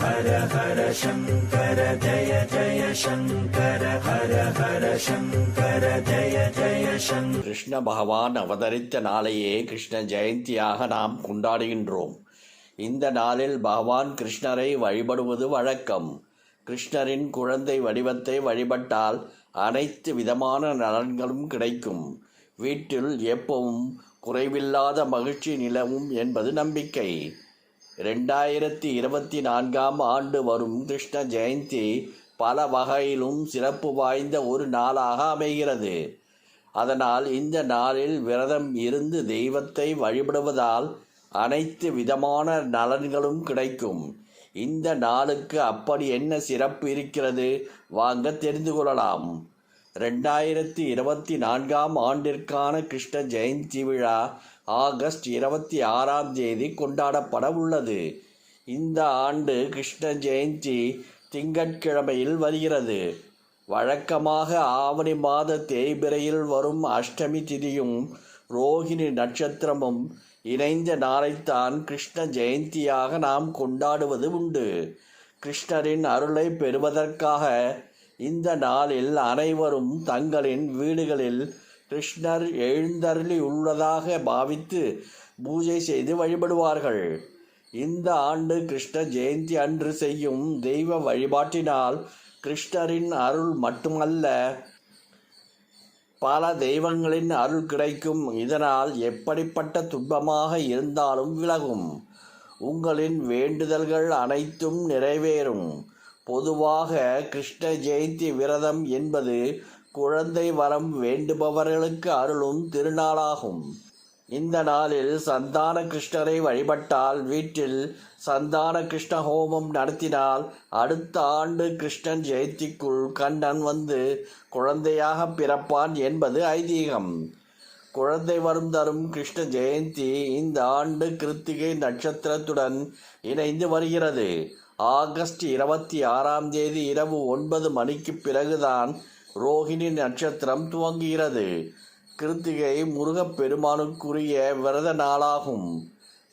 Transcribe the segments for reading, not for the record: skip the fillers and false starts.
ஹர ஹர சங்கர ஜய ஜய சங்கர ஹர ஹர சங்கர ஜய ஜய சங்கர. கிருஷ்ண பகவான் அவதரித்த நாளையே கிருஷ்ண ஜெயந்தியாக நாம் கொண்டாடுகின்றோம். இந்த நாளில் பகவான் கிருஷ்ணரை வழிபடுவது வழக்கம். கிருஷ்ணரின் குழந்தை வடிவத்தை வழிபட்டால் அனைத்து விதமான நலன்களும் கிடைக்கும். வீட்டில் எப்பவும் குறைவில்லாத மகிழ்ச்சி நிலவும் என்பது நம்பிக்கை. 2024ஆம் ஆண்டு வரும் கிருஷ்ண ஜெயந்தி பல வகையிலும் சிறப்பு வாய்ந்த ஒரு நாளாக அமைகிறது. அதனால் இந்த நாளில் விரதம் இருந்து தெய்வத்தை வழிபடுவதால் அனைத்து விதமான நலன்களும் கிடைக்கும். இந்த நாளுக்கு அப்படி என்ன சிறப்பு இருக்கிறது, வாங்க தெரிந்து கொள்ளலாம். 2024ஆம் ஆண்டிற்கான கிருஷ்ண ஜெயந்தி விழா ஆகஸ்ட் 26ஆம் தேதி கொண்டாடப்பட உள்ளது. இந்த ஆண்டு கிருஷ்ண ஜெயந்தி திங்கட்கிழமையில் வருகிறது. வழக்கமாக ஆவணி மாத தேய்பிறையில் வரும் அஷ்டமி திதியும் ரோஹிணி நட்சத்திரமும் இணைந்த நாளைத்தான் கிருஷ்ண ஜெயந்தியாக நாம் கொண்டாடுவது உண்டு. கிருஷ்ணரின் அருளை பெறுவதற்காக இந்த நாளில் அனைவரும் தங்களின் வீடுகளில் கிருஷ்ணர் எழுந்தருளி உள்ளதாக பாவித்து பூஜை செய்து வழிபடுவார்கள். இந்த ஆண்டு கிருஷ்ண ஜெயந்தி அன்று செய்யும் தெய்வ வழிபாட்டினால் கிருஷ்ணரின் அருள் மட்டுமல்ல, பல தெய்வங்களின் அருள் கிடைக்கும். இதனால் எப்படிப்பட்ட துன்பமாக இருந்தாலும் விலகும். உங்களின் வேண்டுதல்கள் அனைத்தும் நிறைவேறும். பொதுவாக கிருஷ்ண ஜெயந்தி விரதம் என்பது குழந்தை வரம் வேண்டுபவர்களுக்கு அருளும் திருநாளாகும். இந்த நாளில் சந்தான கிருஷ்ணரை வழிபட்டால், வீட்டில் சந்தான கிருஷ்ண ஹோமம் நடத்தினால் அடுத்த ஆண்டு கிருஷ்ணன் ஜெயந்திக்குள் கண்ணன் வந்து குழந்தையாக பிறப்பான் என்பது ஐதீகம். குழந்தை வரம் தரும் கிருஷ்ண ஜெயந்தி இந்த ஆண்டு கிருத்திகை நட்சத்திரத்துடன் இணைந்து வருகிறது. ஆகஸ்ட் 26ஆம் தேதி இரவு 9 மணிக்கு பிறகுதான் ரோஹிணி நட்சத்திரம் துவங்குகிறது. கிருத்திகை முருகப்பெருமானுக்குரிய விரத நாளாகும்.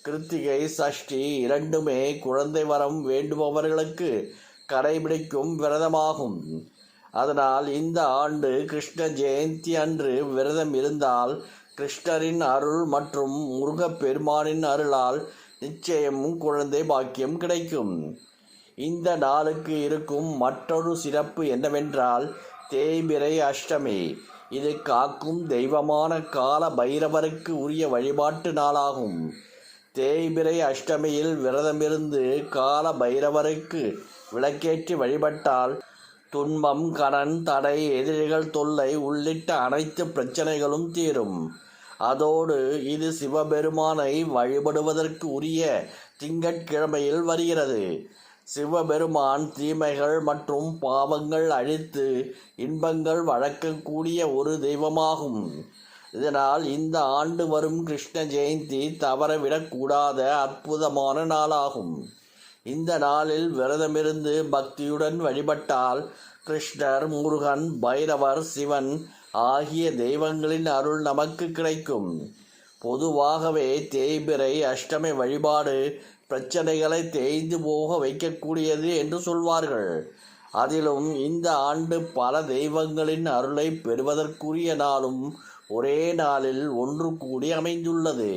கிருத்திகை சஷ்டி இரண்டுமே குழந்தை வரம் வேண்டுபவர்களுக்கு கடைபிடிக்கும் விரதமாகும். அதனால் இந்த ஆண்டு கிருஷ்ண ஜெயந்தி அன்று விரதம் இருந்தால் கிருஷ்ணரின் அருள் மற்றும் முருகப்பெருமானின் அருளால் நிச்சயம் குழந்தை பாக்கியம் கிடைக்கும். இந்த நாளுக்கு இருக்கும் மற்றொரு சிறப்பு என்னவென்றால் தேய்பிறை அஷ்டமி. இது காக்கும் தெய்வமான கால பைரவருக்கு உரிய வழிபாட்டு நாளாகும். தேய்பிறை அஷ்டமியில் விரதமிருந்து கால பைரவருக்கு விளக்கேற்றி வழிபட்டால் துன்பம், கடன், தடை, எதிரிகள் தொல்லை உள்ளிட்ட அனைத்து பிரச்சனைகளும் தீரும். அதோடு இது சிவபெருமானை வழிபடுவதற்கு உரிய திங்கட்கிழமையில் வருகிறது. சிவபெருமான் தீமைகள் மற்றும் பாவங்கள் அழித்து இன்பங்கள் வழங்கக்கூடிய ஒரு தெய்வமாகும். இதனால் இந்த ஆண்டு வரும் கிருஷ்ண ஜெயந்தி தவறவிடக்கூடாத அற்புதமான நாளாகும். இந்த நாளில் விரதமிருந்து பக்தியுடன் வழிபட்டால் கிருஷ்ணர், முருகன், பைரவர், சிவன் ஆகிய தெய்வங்களின் அருள் நமக்கு கிடைக்கும். பொதுவாகவே தேய்பிறை அஷ்டமி வழிபாடு பிரச்சனைகளை தேய்ந்து போக வைக்கக்கூடியது என்று சொல்வார்கள். அதிலும் இந்த ஆண்டு பல தெய்வங்களின் அருளை பெறுவதற்குரிய நாளும் ஒரே நாளில் ஒன்று கூடி அமைந்துள்ளது.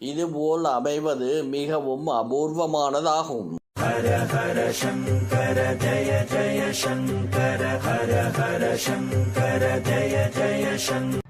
இதுபோல் அமைவது மிகவும் அபூர்வமானதாகும். ஹர ஹர சங்கர ஜய ஜய சங்கர ஹர ஹர சங்கர ஜய ஜய சங்கர.